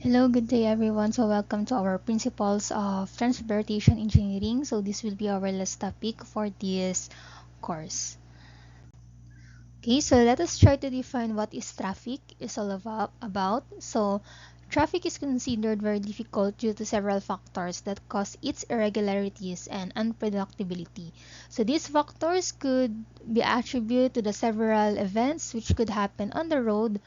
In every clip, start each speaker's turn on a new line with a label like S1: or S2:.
S1: Hello, good day everyone. So welcome to our Principles of Transportation Engineering. So this will be our last topic for this course. Okay, so let us try to define what is traffic is all about. So traffic is considered very difficult due to several factors that cause its irregularities and unpredictability. So these factors could be attributed to the several events which could happen on the road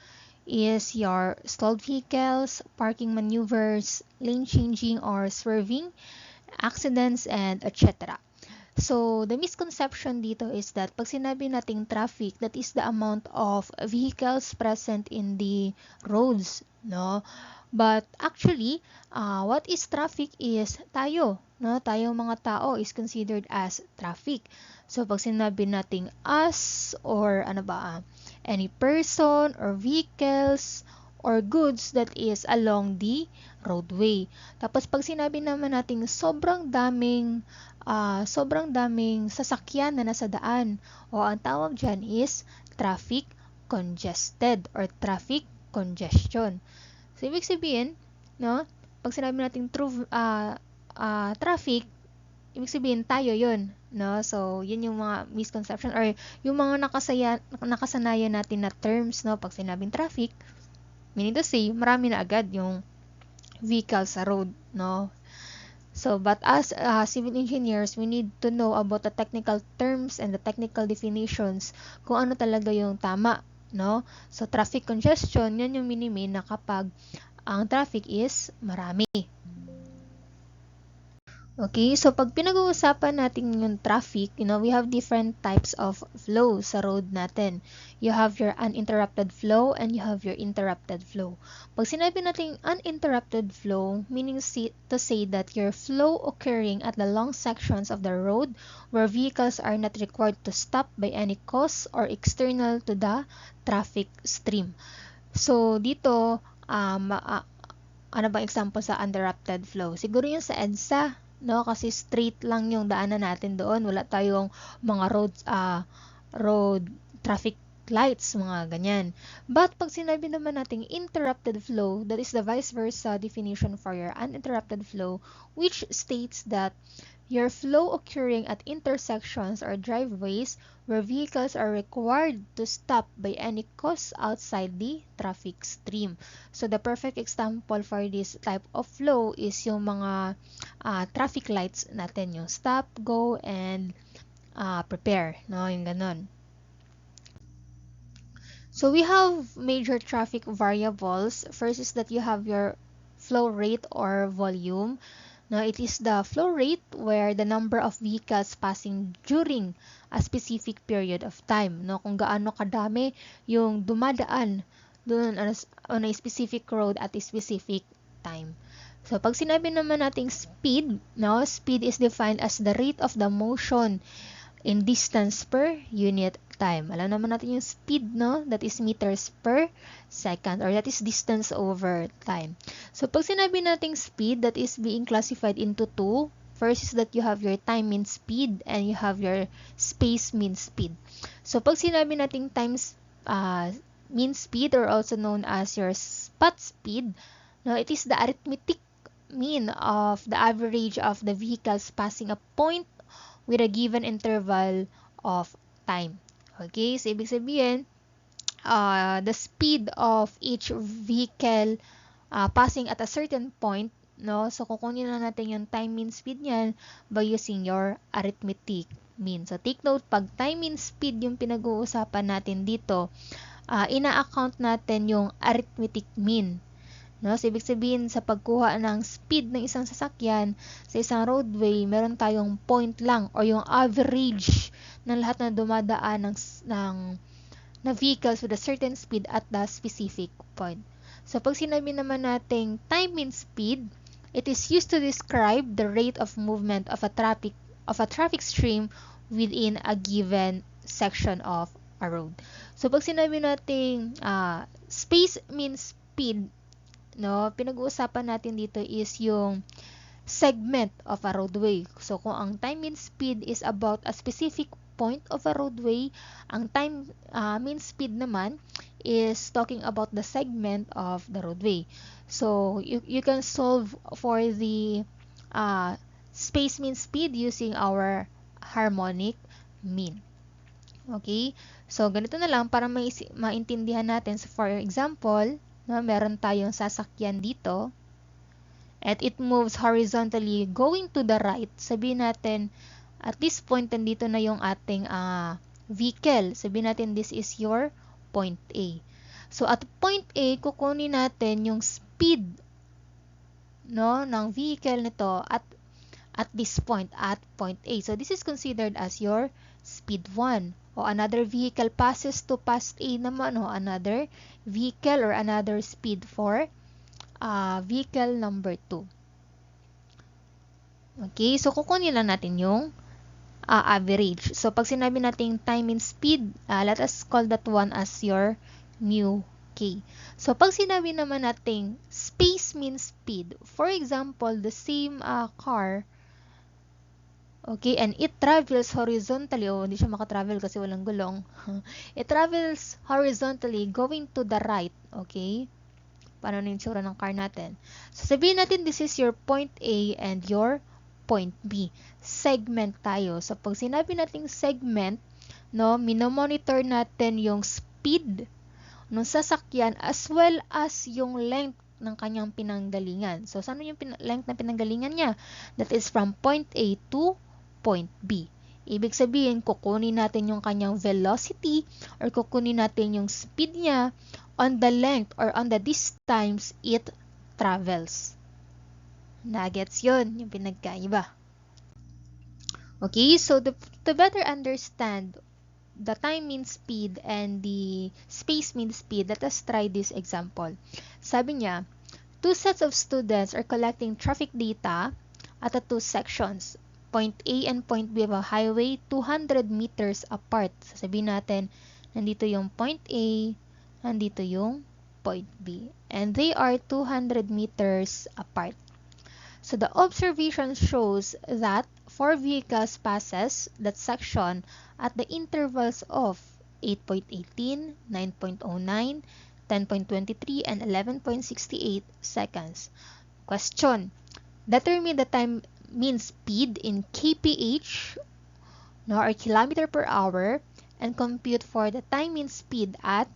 S1: is your stalled vehicles, parking maneuvers, lane changing or swerving, accidents, and etc. So, the misconception dito is that pag sinabi nating traffic, that is the amount of vehicles present in the roads, no? But actually, what is traffic is tayo, no? Tayo mga tao is considered as traffic. So, pag sinabi nating us or any person or vehicles or goods that is along the roadway. Tapos pag sinabi naman nating sobrang daming sasakyan na nasa daan. O ang tawag dyan is traffic congested or traffic congestion. So, ibig sabihin, no, pag sinabi natin traffic, ibig sabihin tayo yun. No? So, yun yung mga misconception or yung mga nakasanayan natin na terms, no, pag sinabing traffic, meaning to say, marami na agad yung vehicle sa road, no? So, but as civil engineers, we need to know about the technical terms and the technical definitions kung ano talaga yung tama, no? So, traffic congestion, yun yung minimean na kapag ang traffic is marami. Okay, so pag pinag-uusapan natin yung traffic, we have different types of flow sa road natin. You have your uninterrupted flow and you have your interrupted flow. Pag sinabi natin uninterrupted flow, meaning to say that your flow occurring at the long sections of the road where vehicles are not required to stop by any cause or external to the traffic stream. So, dito, ano bang example sa uninterrupted flow? Siguro yung sa EDSA, no? Kasi straight lang yung daanan natin doon. Wala tayong mga road traffic lights, mga ganyan. But pag sinabi naman natin interrupted flow, that is the vice versa definition for your uninterrupted flow, which states that your flow occurring at intersections or driveways where vehicles are required to stop by any cause outside the traffic stream. So, the perfect example for this type of flow is yung mga traffic lights natin, yung stop, go, and prepare, no? Yung ganon. So, we have major traffic variables. First is that you have your flow rate or volume. Now, it is the flow rate where the number of vehicles passing during a specific period of time. No? Kung gaano kadami yung dumadaan doon on a specific road at a specific time. So, pag sinabi naman nating speed, no? Speed is defined as the rate of the motion in distance per unit time. Alam naman natin yung speed, no? That is meters per second or that is distance over time. So, pag sinabi nating speed, that is being classified into two. First is that you have your time mean speed and you have your space mean speed. So, pag sinabi nating mean speed or also known as your spot speed, no, it is the arithmetic mean of the average of the vehicles passing a point with a given interval of time. Okay, so ibig sabihin, the speed of each vehicle passing at a certain point, no? So, kukunin na natin yung time mean speed niyan by using your arithmetic mean. So, take note, pag time mean speed yung pinag-uusapan natin dito, ina-account natin yung arithmetic mean. No? So, ibig sabihin, sa pagkuha ng speed ng isang sasakyan sa isang roadway, meron tayong point lang or yung average ng lahat na dumadaan ng vehicles with a certain speed at the specific point. So, pag sinabi naman nating time mean speed, it is used to describe the rate of movement of a traffic stream within a given section of a road. So, pag sinabi nating space means speed, no, pinag-uusapan natin dito is yung segment of a roadway. So, kung ang time mean speed is about a specific point of a roadway. Ang time mean speed naman is talking about the segment of the roadway. So you can solve for the space mean speed using our harmonic mean. Okay? So ganito na lang para maintindihan natin. So for example, no, meron tayong sasakyan dito at it moves horizontally going to the right. Sabihin natin, at this point, nandito na yung ating vehicle. Sabihin natin, this is your point A. So at point A, kukunin natin yung speed, no, ng vehicle nito at this point, at point A. So this is considered as your speed 1. O another vehicle passes to past A naman, o another vehicle or another speed for vehicle number 2. Okay, so kukunin lang natin yung average. So pag sinabi natin time in speed, let us call that one as your mu k. So pag sinabi naman natin space means speed, for example, the same car, okay, and it travels horizontally, hindi siya makatravel kasi walang gulong. It travels horizontally going to the right, okay? Paano na yung tsura ng car natin? So sabihin natin this is your point A and your point B. Segment tayo. So pag sinabi nating segment, no, minomonitor natin yung speed ng sasakyan as well as yung length ng kanyang pinanggalingan. So saan yung length na pinanggalingan niya? That is from point A to point B. Ibig sabihin, kukunin natin yung kanyang velocity or kukunin natin yung speed niya on the length or on the distance it travels. Nuggets yun, yung pinagkaiba. Okay, so to better understand the time mean speed and the space mean speed, let us try this example. Sabi niya, two sets of students are collecting traffic data at the two sections, point A and point B of a highway 200 meters apart. Sasabihin natin, nandito yung point A, nandito yung point B. And they are 200 meters apart. So the observation shows that 4 vehicles passes that section at the intervals of 8.18, 9.09, 10.23, and 11.68 seconds. Question. Determine the time mean speed in kph, no, or kilometer per hour, and compute for the time mean speed at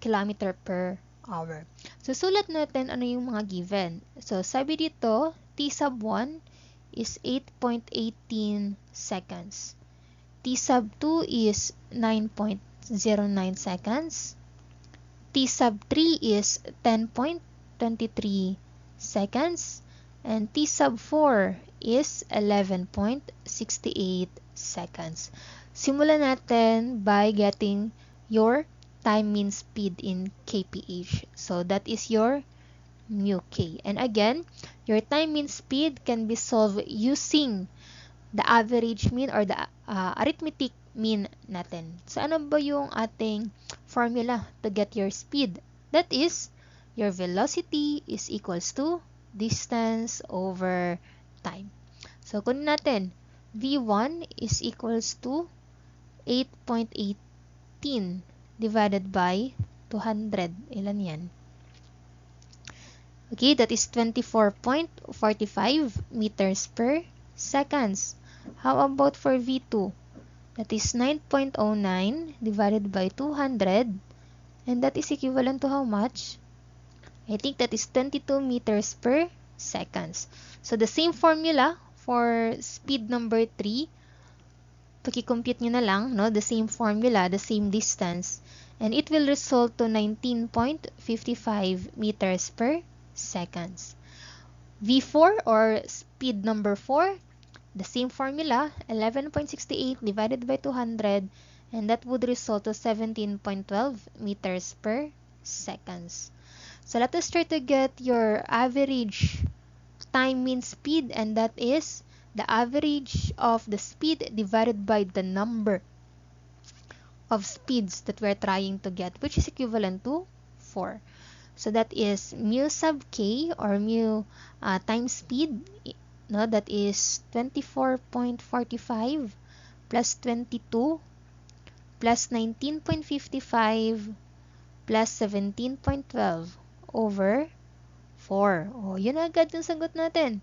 S1: kilometer per hour. So sulat natin ano yung mga given. So sabi dito, T sub 1 is 8.18 seconds. T sub 2 is 9.09 seconds. T sub 3 is 10.23 seconds. And T sub 4 is 11.68 seconds. Simulan natin by getting your time mean speed in kph. So that is your mu k. And again, your time mean speed can be solved using the average mean or the arithmetic mean natin. So ano ba yung ating formula to get your speed? That is, your velocity is equals to distance over time. So kunin natin, v1 is equals to 8.18 divided by 200. Ilan yan? Okay, that is 24.45 meters per seconds. How about for V2? That is 9.09 divided by 200. And that is equivalent to how much? I think that is 22 meters per seconds. So the same formula for speed number 3. Paki-compute nyo na lang, no? The same formula, the same distance. And it will result to 19.55 meters per seconds. V4 or speed number 4, the same formula, 11.68 divided by 200, and that would result to 17.12 meters per seconds. So let us try to get your average time mean speed, and that is the average of the speed divided by the number of speeds that we're trying to get, which is equivalent to 4. So that is mu sub k or mu time speed, no, that is 24.45 plus 22 plus 19.55 plus 17.12 over 4. O, yun agad yung sagot natin.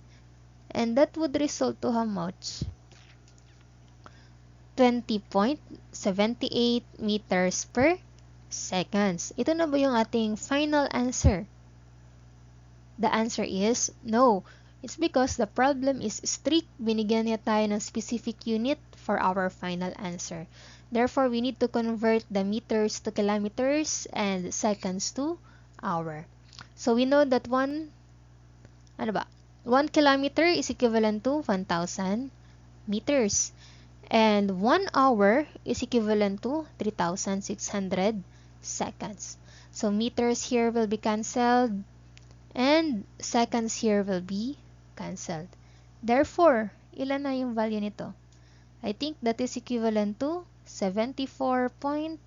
S1: And that would result to how much? 20.78 meters per seconds. Ito na ba yung ating final answer? The answer is no. It's because the problem is strict. Binigyan niya tayo ng specific unit for our final answer. Therefore, we need to convert the meters to kilometers and seconds to hour. So, we know that 1 kilometer is equivalent to 1,000 meters. And 1 hour is equivalent to 3,600 seconds. So, meters here will be cancelled and seconds here will be cancelled. Therefore, ilan na yung value nito? I think that is equivalent to 74.808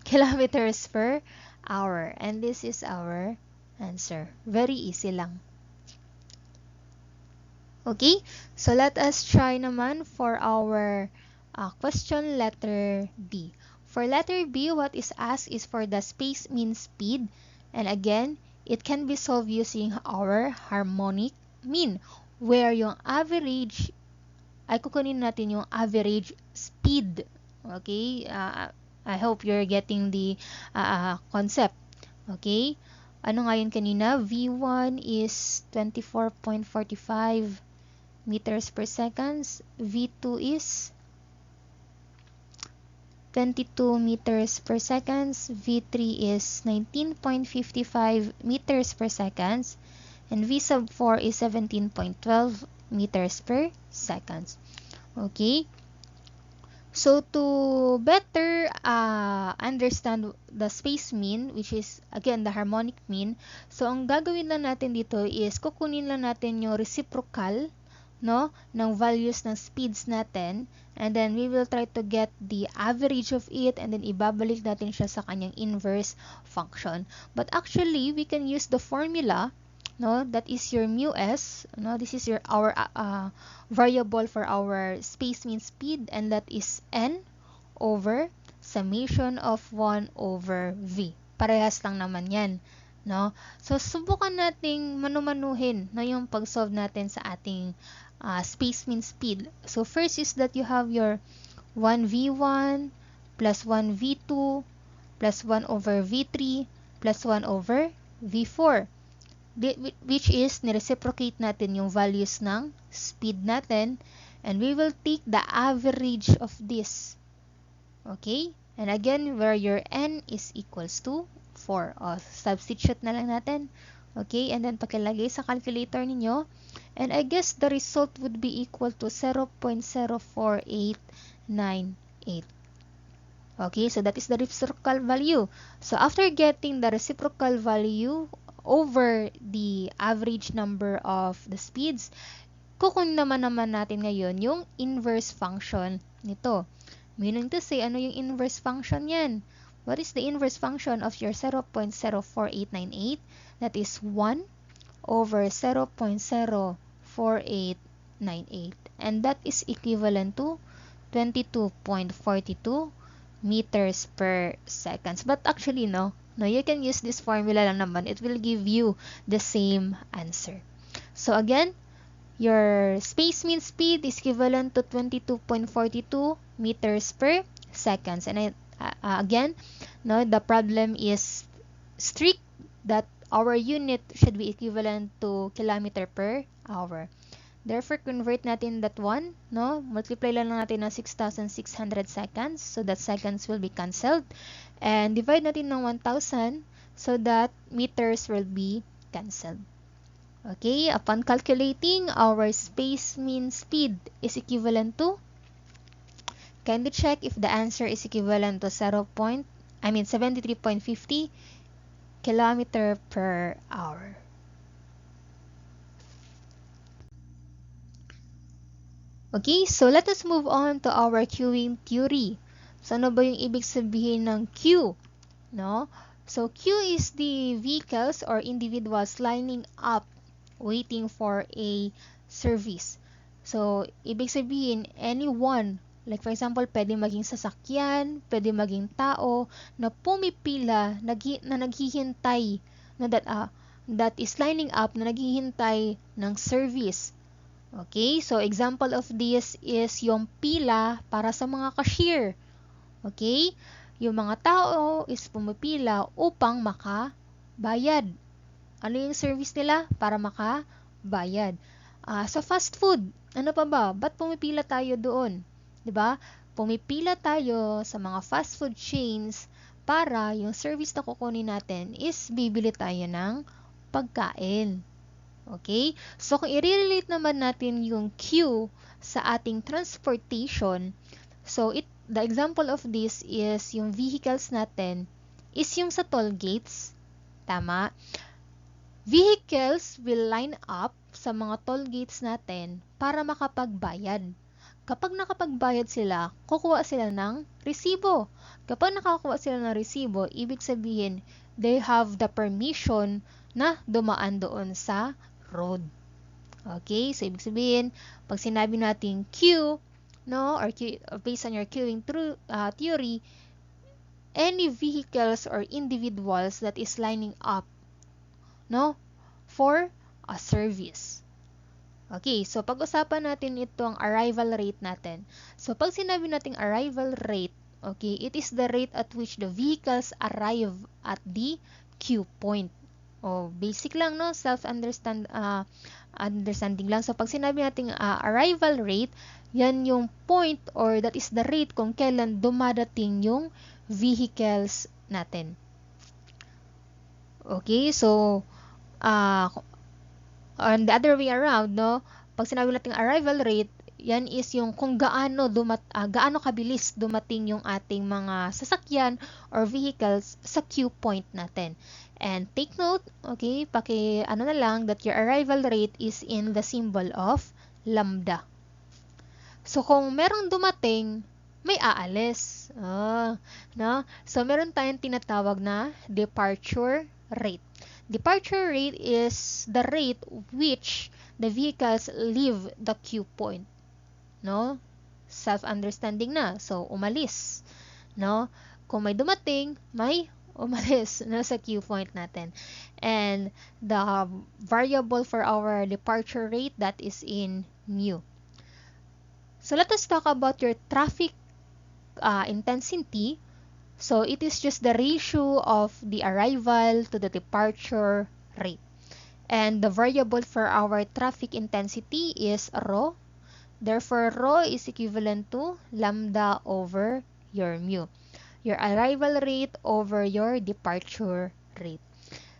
S1: kilometers per hour. And this is our answer. Very easy lang. Okay, so let us try naman for our question letter B. For letter B, what is asked is for the space mean speed. And again, it can be solved using our harmonic mean, where yung average, ay kukunin natin yung average speed. Okay, I hope you're getting the concept. Okay, ano nga yun kanina? V1 is 24.45 meters per seconds. V2 is 22 meters per seconds. V3 is 19.55 meters per seconds. And V sub 4 is 17.12 meters per seconds. Okay. So, to better understand the space mean, which is, again, the harmonic mean, so, ang gagawin lang natin dito is, kukunin lang natin yung reciprocal, no, ng values ng speeds natin, and then we will try to get the average of it, and then ibabalik natin siya sa kanyang inverse function. But actually, we can use the formula, no, that is your mu s, no, this is our variable for our space mean speed, and that is n over summation of 1 over v. Parehas lang naman yan, no. So, subukan nating manumanuhin, no, yung pag-solve natin sa ating space mean speed. So, first is that you have your 1v1 plus 1v2 plus 1 over v3 plus 1 over v4. Which is, nireciprocate natin yung values ng speed natin, and we will take the average of this. Okay? And again, where your n is equals to 4. O, substitute na lang natin. Okay? And then, pakilagay sa calculator ninyo. And I guess the result would be equal to 0.04898. Okay? So, that is the reciprocal value. So, after getting the reciprocal value over the average number of the speeds, kukunin naman natin ngayon yung inverse function nito. Meaning to say, ano yung inverse function yan? What is the inverse function of your 0.04898? That is 1 over 0.04898. And that is equivalent to 22.42 meters per seconds. But actually, no, you can use this formula lang naman. It will give you the same answer. So again, your space mean speed is equivalent to 22.42 meters per seconds. And again, no, the problem is strict that our unit should be equivalent to kilometer per hour. Therefore, convert natin that one, no? Multiply lang natin ng 6,600 seconds, so that seconds will be cancelled. And divide natin ng 1,000, so that meters will be cancelled. Okay, upon calculating, our space mean speed is equivalent to, kindly check if the answer is equivalent to 73.50 kilometer per hour. Okay, so let us move on to our queuing theory. So, ano ba yung ibig sabihin ng queue? No? So, queue is the vehicles or individuals lining up waiting for a service. So, ibig sabihin, anyone, like for example, pwede maging sasakyan, pwede maging tao, na pumipila, na naghihintay, na that is lining up, na naghihintay ng service. Okay, so example of this is yung pila para sa mga cashier. Okay, yung mga tao is pumipila upang makabayad. Ano yung service nila? Para makabayad. Sa fast food, ano pa ba? Ba't pumipila tayo doon? 'Di ba? Pumipila tayo sa mga fast food chains para yung service na kukunin natin is bibili tayo ng pagkain. Okay? So, kung i-relate naman natin yung queue sa ating transportation, so the example of this is yung vehicles natin is yung sa toll gates. Tama? Vehicles will line up sa mga toll gates natin para makapagbayad. Kapag nakapagbayad sila, kukuha sila ng resibo. Kapag nakakuha sila ng resibo, ibig sabihin, they have the permission na dumaan doon sa road. Okay, so ibig sabihin, pag sinabi natin queue, no, or based on your queuing theory, any vehicles or individuals that is lining up, no, for a service. Okay, so pag-usapan natin itong arrival rate natin. So pag sinabi nating arrival rate, okay, it is the rate at which the vehicles arrive at the queue point. Basic lang, no? Understanding lang. So, pag sinabi natin arrival rate, yan yung point or that is the rate kung kailan dumadating yung vehicles natin. Okay, so, on the other way around, no? Pag sinabi natin arrival rate, yan is yung kung gaano kabilis dumating yung ating mga sasakyan or vehicles sa queue point natin. And take note, okay, na lang that your arrival rate is in the symbol of lambda. So, kung merong dumating, may aalis. No? So, meron tayong tinatawag na departure rate. Departure rate is the rate which the vehicles leave the queue point. No? Self-understanding na. So, umalis. No? Kung may dumating, may umalis na sa queue point natin. And the variable for our departure rate, that is in mu. So, let us talk about your traffic intensity. So, it is just the ratio of the arrival to the departure rate. And the variable for our traffic intensity is rho. Therefore, rho is equivalent to lambda over your mu. Your arrival rate over your departure rate.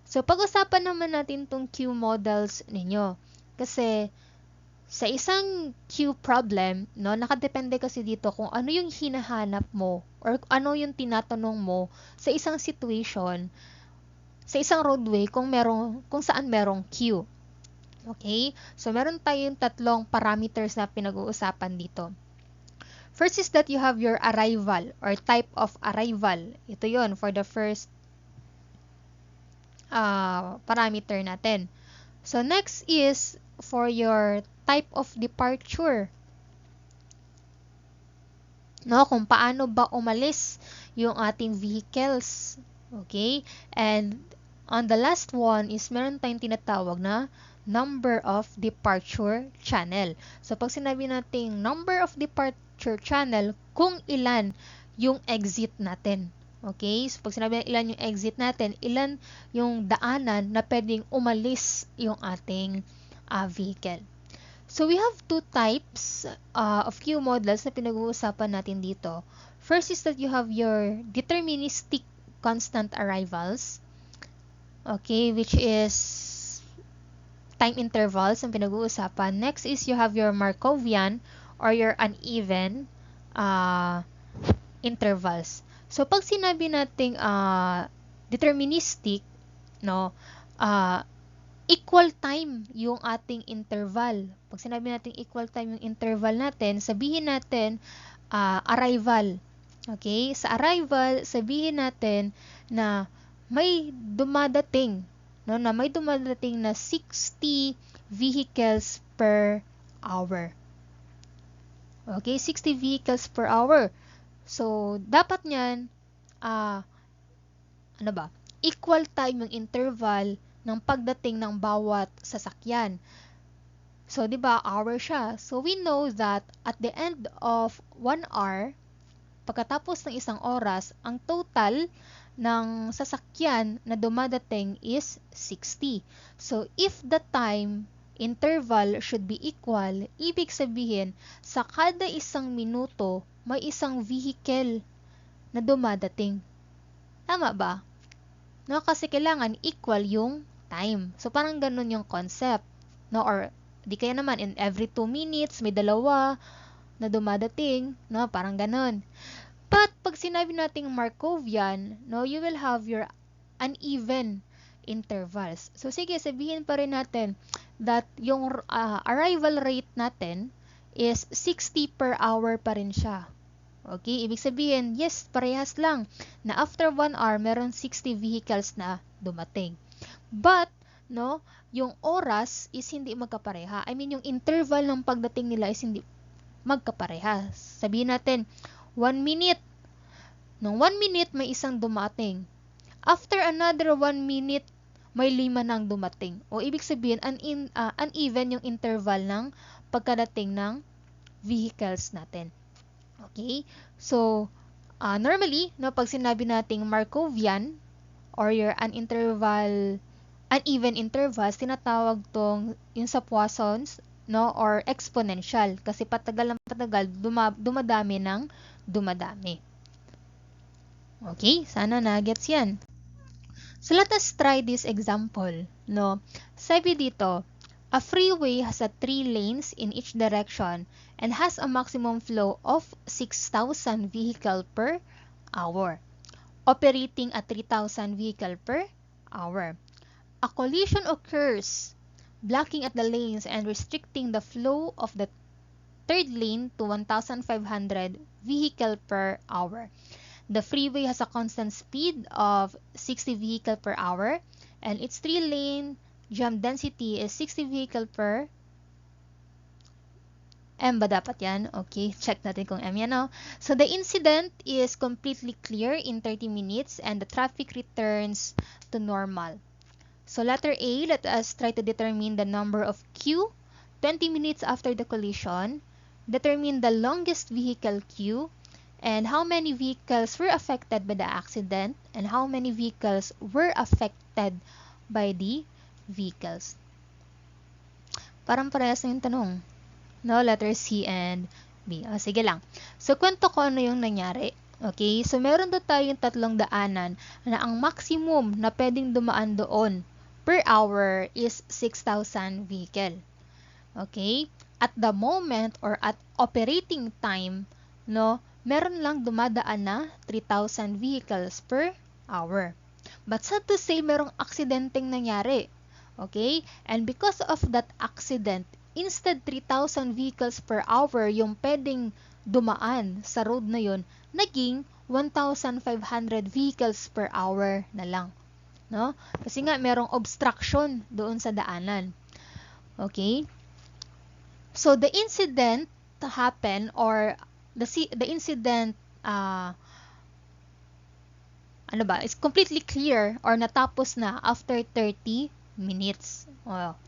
S1: So, pag-usapan naman natin itong queue models ninyo. Kasi, sa isang queue problem, no, nakadepende kasi dito kung ano yung hinahanap mo or ano yung tinatanong mo sa isang situation, sa isang roadway kung saan merong queue. Okay? So, meron tayong tatlong parameters na pinag-uusapan dito. First is that you have your arrival or type of arrival. Ito yon for the first parameter natin. So, next is for your type of departure. No, kung paano ba umalis yung ating vehicles. Okay? And on the last one is meron tayong tinatawag na number of departure channel. So, pag sinabi natin number of departure channel, kung ilan yung exit natin. Okay? So, pag sinabi ilan yung exit natin, ilan yung daanan na pwedeng umalis yung ating vehicle. So, we have two types of queue models na pinag-uusapan natin dito. First is that you have your deterministic constant arrivals. Okay? Which is time intervals ang pinag-uusapan. Next is you have your Markovian or your uneven intervals. So, pag sinabi nating deterministic, no, equal time yung ating interval. Pag sinabi natin equal time yung interval natin, sabihin natin arrival. Okay? Sa arrival, sabihin natin na may dumadating, no, na may dumadating na 60 vehicles per hour. Okay, 60 vehicles per hour. So, dapat niyan, ano ba? Equal time yung interval ng pagdating ng bawat sasakyan. So, di ba, hour siya. So, we know that at the end of 1 hour, pagkatapos ng isang oras, ang total ng sasakyan na dumadating is 60. So, if the time interval should be equal, ibig sabihin, sa kada isang minuto, may isang vehicle na dumadating. Tama ba? No, kasi kailangan equal yung time. So, parang ganun yung concept. No, or di kaya naman, in every 2 minutes, may dalawa na dumadating. No, parang ganun. But, pag sinabi nating Markovian, no, you will have your uneven intervals. So, sige, sabihin pa rin natin that yung arrival rate natin is 60 per hour pa rin siya. Okay, ibig sabihin, yes, parehas lang na after 1 hour, meron 60 vehicles na dumating. But, no, yung oras is hindi magkapareha. I mean, yung interval ng pagdating nila is hindi magkapareha. Sabihin natin, 1 minute. Nung 1 minute, may isang dumating. After another 1 minute, may 5 nang dumating. O ibig sabihin, uneven yung interval ng pagkadating ng vehicles natin. Okay? So, normally, no, pag sinabi nating Markovian or your uneven intervals, tinatawag tong yung sa Poissons, no, or exponential. Kasi patagal ng patagal, dumadami ng dumadami. Okay? Sana na-gets yan. So, let us try this example, no. Sabi dito, a freeway has 3 lanes in each direction and has a maximum flow of 6,000 vehicle per hour, operating at 3,000 vehicle per hour. A collision occurs, blocking at the lanes and restricting the flow of the third lane to 1,500 vehicle per hour. The freeway has a constant speed of 60 vehicle per hour and its 3-lane jam density is 60 vehicle per M ba dapat yan? Okay, check natin kung M yan, no? So, the incident is completely clear in 30 minutes and the traffic returns to normal. So, letter A, let us try to determine the number of Q 20 minutes after the collision. Determine the longest vehicle Q and how many vehicles were affected by the accident and how many vehicles were affected by the vehicles. Parang parehas na yung tanong. No, letter C and B. Sige lang. So, kwento ko ano yung nangyari. Okay? So, meron doon tayong 3 daanan na ang maximum na pwedeng dumaan doon per hour is 6,000 vehicle. Okay? At the moment or at operating time, no, meron lang dumadaan na 3,000 vehicles per hour. But sad to say, merong aksidenteng nangyari. Okay? And because of that accident, instead 3,000 vehicles per hour yung pwedeng dumaan sa road na yun, naging 1,500 vehicles per hour na lang. No? Kasi nga merong obstruction doon sa daanan. Okay? So, the incident happened or the incident is completely clear or natapos na after 30 minutes.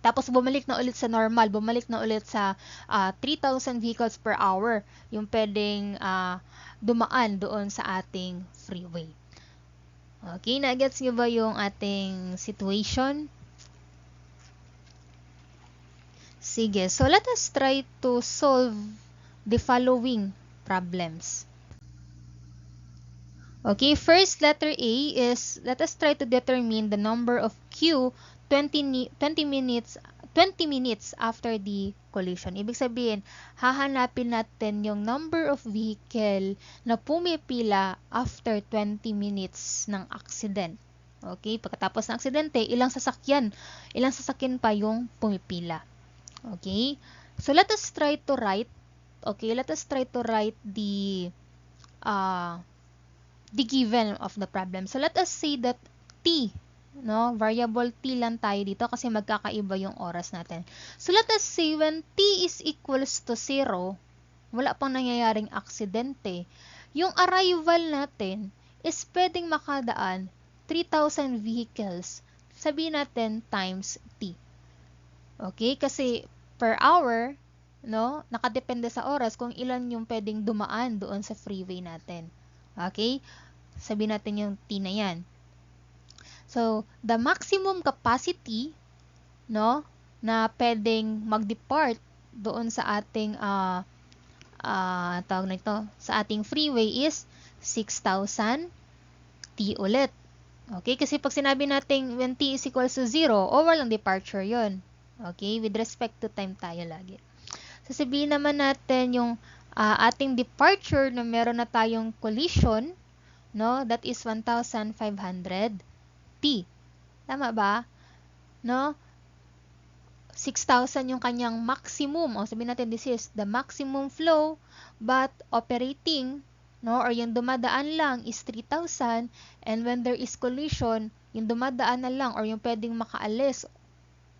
S1: Tapos bumalik na ulit sa normal, bumalik na ulit sa 3,000 vehicles per hour yung pwedeng dumaan doon sa ating freeway. Okay, na-gets nyo ba yung ating situation? Sige, so let us try to solve the following problems. Okay, first letter A is, let us try to determine the number of Q 20 minutes after the collision. Ibig sabihin, hahanapin natin yung number of vehicle na pumipila after 20 minutes ng accident. Okay, pagkatapos ng aksidente, ilang sasakyan pa yung pumipila. Okay, so let us try to write the given of the problem. So let us say that T, no? Variable t lang tayo dito kasi magkakaiba yung oras natin. So let us say when t is equals to 0, wala pang nangyayaring aksidente, yung arrival natin is pwedeng makadaan 3,000 vehicles. Sabihin natin times t. Okay? Kasi per hour, no, nakadepende sa oras kung ilan yung pwedeng dumaan doon sa freeway natin. Okay? Sabihin natin yung t na yan. So, the maximum capacity, no, na pwedeng mag-depart doon sa ating tawag na ito, sa ating freeway is 6,000 t ulit. Okay? Kasi pag sinabi natin when t is equals to 0, over lang departure yon. Okay? With respect to time tayo lagi. Sasabihin naman natin yung ating departure na meron na tayong collision, no? That is 1,500 t. Tama ba? No? 6,000 yung kanyang maximum. O sabihin natin this is the maximum flow but operating, no, or yung dumadaan lang is 3,000, and when there is collision, yung dumadaan na lang or yung pwedeng makaalis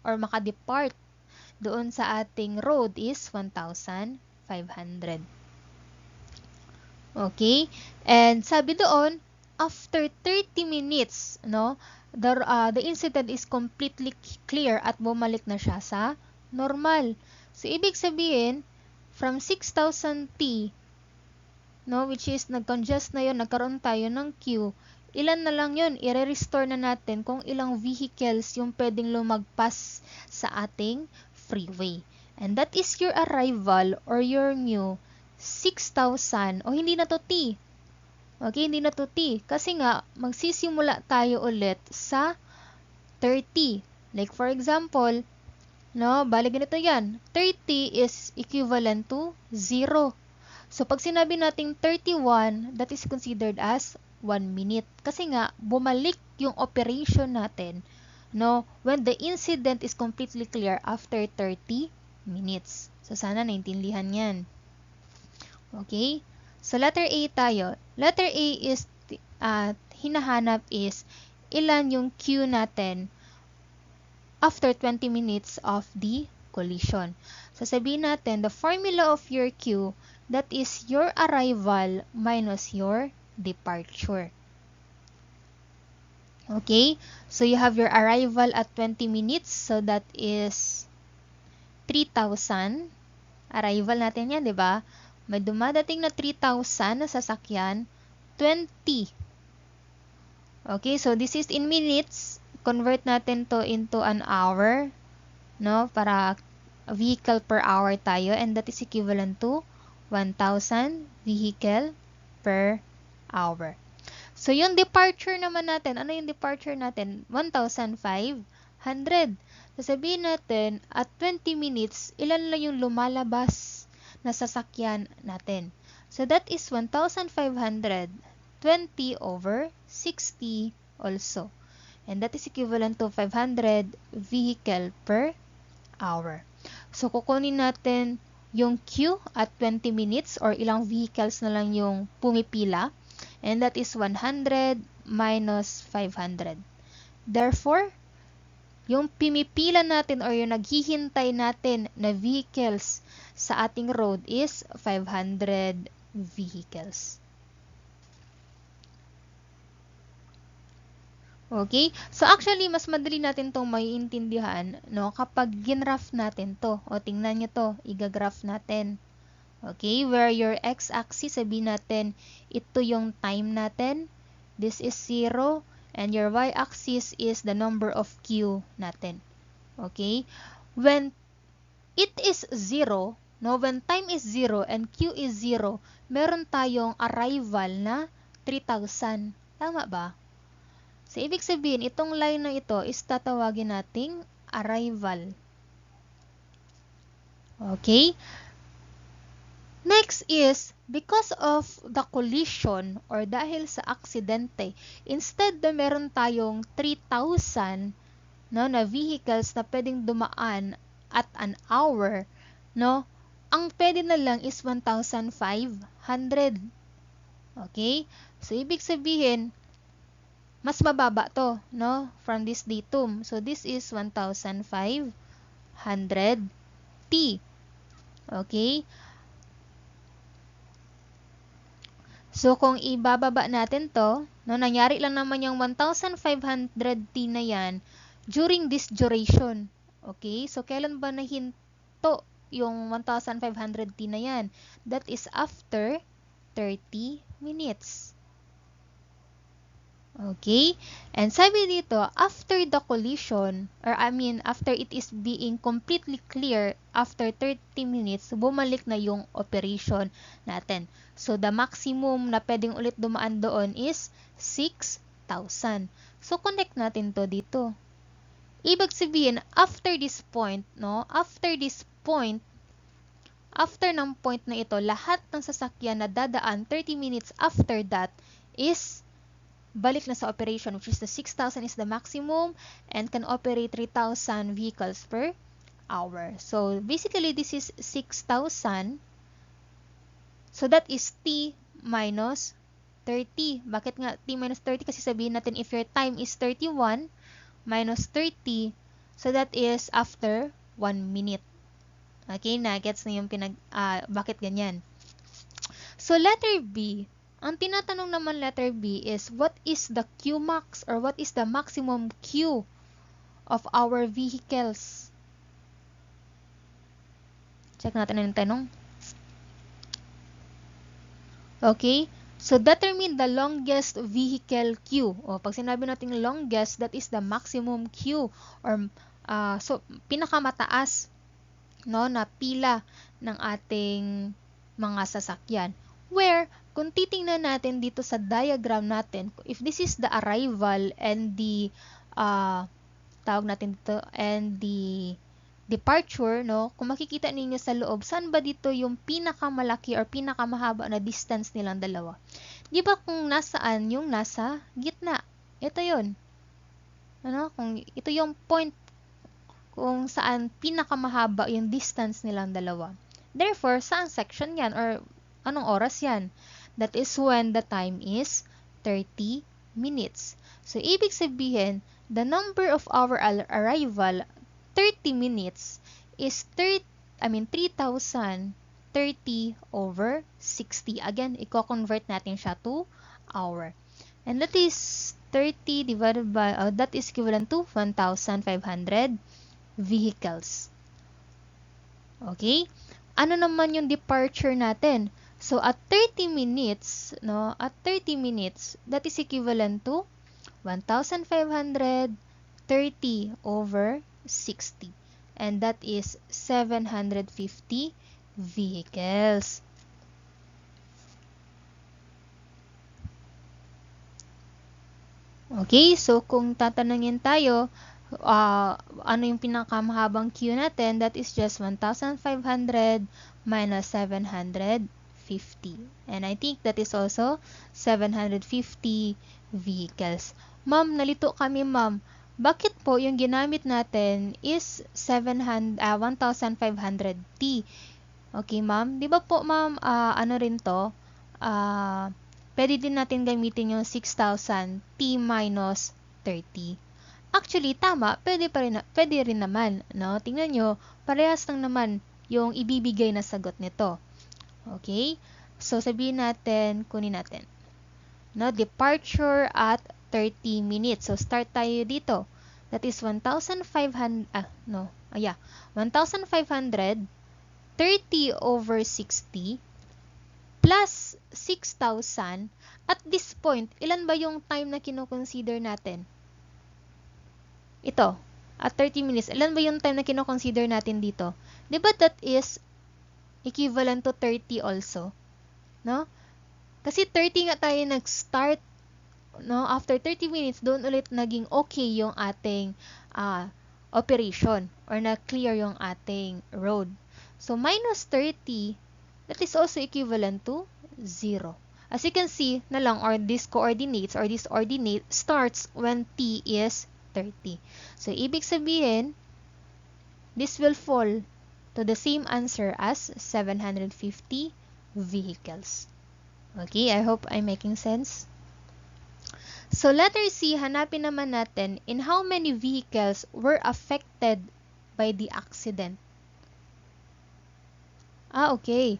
S1: or makadepart doon sa ating road is 1,500. Okay? And sabi doon, after 30 minutes, no, the incident is completely clear at bumalik na siya sa normal. So, ibig sabihin, from 6,000 T, no, which is nag-congest na yun, nagkaroon tayo ng queue, ilan na lang yun, i-restore na natin kung ilang vehicles yung pwedeng lumagpas sa ating freeway. And that is your arrival or your new 6,000, o hindi na to T. Okay, hindi na to T. Kasi nga, magsisimula tayo ulit sa 30. Like for example, no, bali ganito yan. 30 is equivalent to 0. So, pag sinabi nating 31, that is considered as 1 minute. Kasi nga, bumalik yung operation natin, no, when the incident is completely clear after 30 minutes. So, sana naintindihan yan. Okay? So, letter A tayo. Letter A is, hinahanap is, ilan yung Q natin after 20 minutes of the collision. So, sabihin natin, the formula of your Q, that is your arrival minus your departure. Okay? So, you have your arrival at 20 minutes. So, that is 3,000. Arrival natin yan, di ba? May dumadating na 3,000 na sasakyan, 20. Okay, so this is in minutes. Convert natin to into an hour, no? Para vehicle per hour tayo, and that is equivalent to 1,000 vehicle per hour. So, yung departure naman natin, ano yung departure natin? 1,500. Sasabihin natin, at 20 minutes, ilan lang yung lumalabas na sasakyan natin. So, that is 1,500, 20 over 60 also. And that is equivalent to 500 vehicle per hour. So, kukunin natin yung Q at 20 minutes or ilang vehicles na lang yung pumipila. And that is 100 minus 500. Therefore, yung pimipila natin or yung naghihintay natin na vehicles sa ating road is 500 vehicles. Okay? So, actually, mas madali natin itong maiintindihan, no, kapag ginraph natin to. O, tingnan nyo to. Igagraph natin. Okay? Where your x-axis, sabihin natin, ito yung time natin. This is 0. And your y-axis is the number of Q natin. Okay? When it is 0, no, when time is 0 and Q is 0, meron tayong arrival na 3,000. Tama ba? So, ibig sabihin, itong line na ito is tatawagin nating arrival. Okay? Next is, because of the collision or dahil sa aksidente, instead na meron tayong 3,000, no, na vehicles na pwedeng dumaan at an hour, no, ang pwede na lang is 1,500. Okay? So, ibig sabihin, mas mababa to, no? From this datum. So, this is 1,500 T. Okay? So, kung ibababa natin to, no, nangyari lang naman yung 1,500 T na yan during this duration. Okay? So, kailan ba nahinto yung 1,500 T na yan? That is after 30 minutes. Okay? And sabi dito, after the collision, or after it is being completely clear, after 30 minutes, bumalik na yung operation natin. So, the maximum na pwedeng ulit dumaan doon is 6,000. So, connect natin to dito. Ibig sabihin, after this point, no? After this point, after ng point na ito, lahat ng sasakyan na dadaan 30 minutes after that is balik na sa operation, which is the 6,000 is the maximum and can operate 3,000 vehicles per hour. So, basically, this is 6,000. So, that is T minus 30. Bakit nga T minus 30? Kasi sabihin natin if your time is 31 minus 30, so that is after 1 minute. Okay, na-gets na yung bakit ganyan. So, letter B. Ang tinatanong naman letter B is, what is the Qmax or what is the maximum Q of our vehicles? Check natin ang tanong. Okay, so determine the longest vehicle Q. O, pag sinabi natin longest, that is the maximum Q or so pinakamataas, no, na pila ng ating mga sasakyan. Where, kung titingnan natin dito sa diagram natin, if this is the arrival and the, tawag natin dito, and the departure, no, kung makikita ninyo sa loob, saan ba dito yung pinakamalaki or pinakamahaba na distance nilang dalawa? Di ba kung nasaan yung nasa gitna? Ito yun. Ano? Kung ito yung point kung saan pinakamahaba yung distance nilang dalawa. Therefore, saan section yan or anong oras yan? That is when the time is 30 minutes. So, ibig sabihin, the number of our arrival, 30 minutes, is 3,030 over 60. Again, i-convert natin siya to hour. And that is 30 divided by, that is equivalent to 1,500 vehicles. Okay? Ano naman yung departure natin? So, at 30 minutes, no, at 30 minutes, that is equivalent to 1,530 over 60. And that is 750 vehicles. Okay, so kung tatanungin tayo, ano yung pinakamahabang queue natin, that is just 1,500 minus 750. And I think that is also 750 vehicles. Ma'am, nalito kami ma'am. Bakit po yung ginamit natin is 1,500 T? Okay ma'am, di ba po ma'am, ano rin to? Pwede din natin gamitin yung 6,000 T minus 30. Actually, tama, pwede rin naman, no? Tingnan nyo, parehas lang naman yung ibibigay na sagot nito. Okay? So, sabihin natin, kunin natin. No, departure at 30 minutes. So, start tayo dito. That is 1,500, 1,530 over 60 plus 6,000. At this point, ilan ba yung time na kinoconsider natin? Ito, at 30 minutes, ilan ba yung time na kinoconsider natin dito? Diba that is equivalent to 30 also? No? Kasi 30 nga tayo nag-start, no? After 30 minutes, doon ulit naging okay yung ating operation or na-clear yung ating road. So, minus 30, that is also equivalent to 0. As you can see na lang, or this coordinates or this ordinate starts when t is 30. So, ibig sabihin, this will fall to the same answer as 750 vehicles. Okay, I hope I'm making sense. So letter C, hanapin naman natin in how many vehicles were affected by the accident. Okay.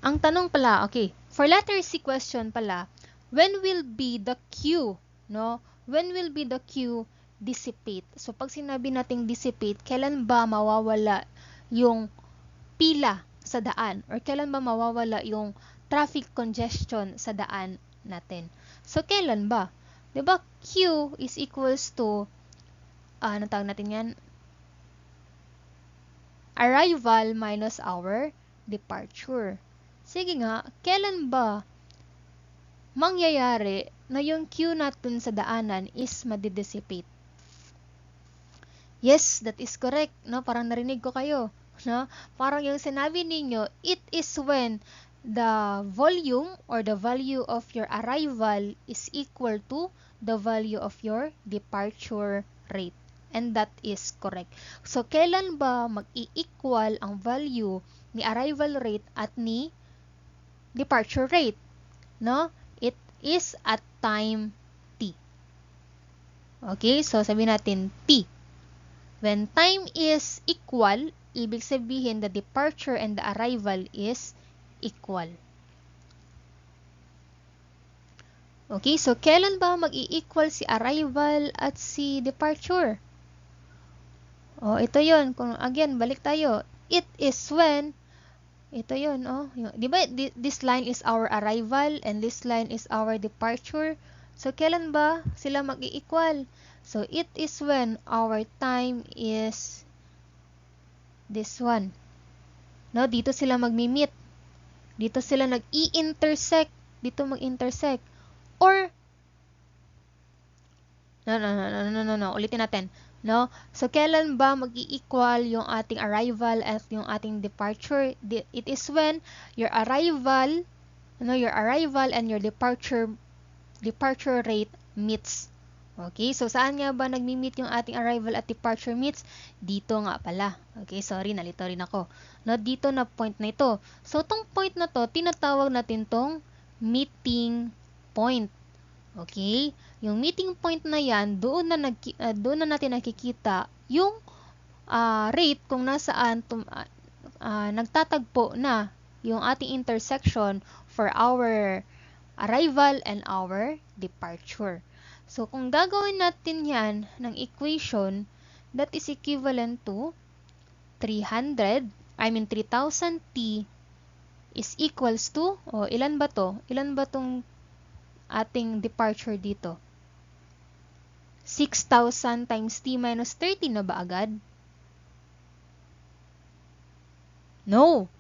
S1: Ang tanong pala, okay, for letter C question pala, when will be the Q, no? When will be the Q dissipate? So pag sinabi nating dissipate, kailan ba mawawala yung pila sa daan or kailan ba mawawala yung traffic congestion sa daan natin? So kailan ba? 'Di ba Q is equals to ano tawag natin 'yan? Arrival minus our departure. Sige nga, kailan ba mangyayari na yung Q natin sa daanan is madidissipate? Yes, that is correct. No? Parang narinig ko kayo. No? Parang yung sinabi ninyo, it is when the volume or the value of your arrival is equal to the value of your departure rate. And that is correct. So, kailan ba mag-i-equal ang value ni arrival rate at ni departure rate? No? It is at time t. Okay? So, sabihin natin t. When time is equal, ibig sabihin the departure and the arrival is equal. Okay? So, kailan ba mag-i-equal si arrival at si departure? Ito yun. Kung, again, balik tayo. It is when, ito yun, di ba, this line is our arrival and this line is our departure. So, kailan ba sila mag-i-equal? So, it is when our time is this one. No, dito sila magmi-meet. Dito sila nag-i-intersect. Dito mag-intersect. Or, no. Ulitin natin. No? So, kailan ba mag-i-equal yung ating arrival at yung ating departure? It is when your arrival and your departure rate meets. Okay? So, saan nga ba nagmi-meet yung ating arrival at departure meets? Dito nga pala. Okay? Sorry, nalito rin ako. No, dito na point na ito. So, tong point na to, tinatawag natin tong meeting point. Okay? Yung meeting point na yan, doon na natin nakikita yung rate kung nasaan nagtatagpo na yung ating intersection for our arrival and our departure. So, kung gagawin natin yan ng equation, that is equivalent to 3000 T is equals to, ilan ba to? Ilan ba tong ating departure dito? 6,000 times t minus 30 na ba agad? No.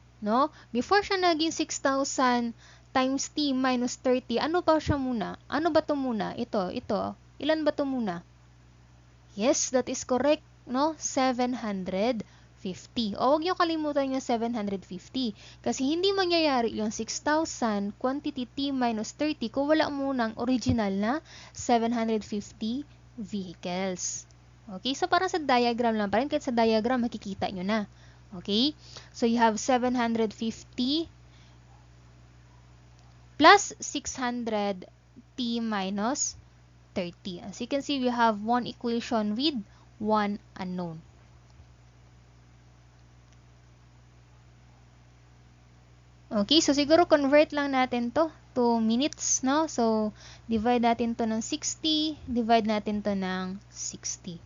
S1: Before siya naging 6,000 times t minus 30, ano ba siya muna? Ano ba to muna? Ito. Ilan ba to muna? Yes, that is correct. No? 750. Huwag niyo kalimutan yung 750. Kasi hindi mangyayari yung 6,000 quantity t minus 30 kung wala munang original na 750 vehicles. Okay? So, parang sa diagram lang pa rin. Kahit sa diagram, makikita nyo na. Okay? So, you have 750 plus 600 t minus 30. As you can see, we have one equation with one unknown. Okay, so siguro convert lang natin to minutes, no? So, divide natin to ng 60, divide natin to ng 60.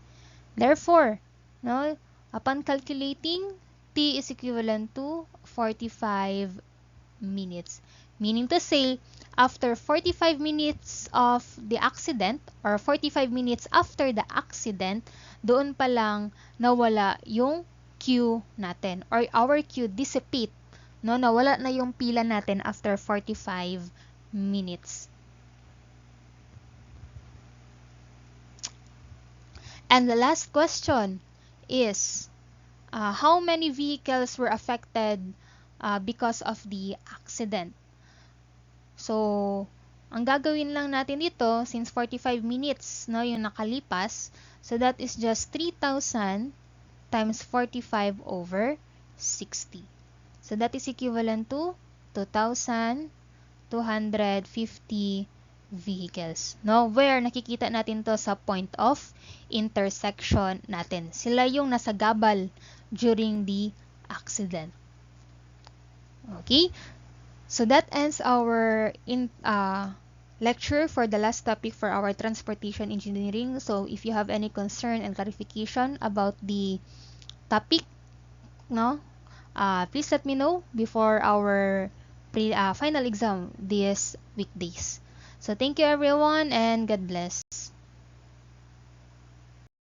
S1: Therefore, no, upon calculating, t is equivalent to 45 minutes. Meaning to say, after 45 minutes of the accident, or 45 minutes after the accident, doon pa lang nawala yung queue natin, or our queue dissipate. No, nawala na yung pila natin after 45 minutes. And the last question is, how many vehicles were affected because of the accident? So, ang gagawin lang natin dito, since 45 minutes, no, yung nakalipas, so that is just 3,000 times 45 over 60. So, that is equivalent to 2,250 vehicles. No, where nakikita natin to sa point of intersection natin. Sila yung nasa gabal during the accident. Okay? So that ends our lecture for the last topic for our transportation engineering. So if you have any concern and clarification about the topic, no, please let me know before our final exam these weekdays. So thank you everyone and God bless.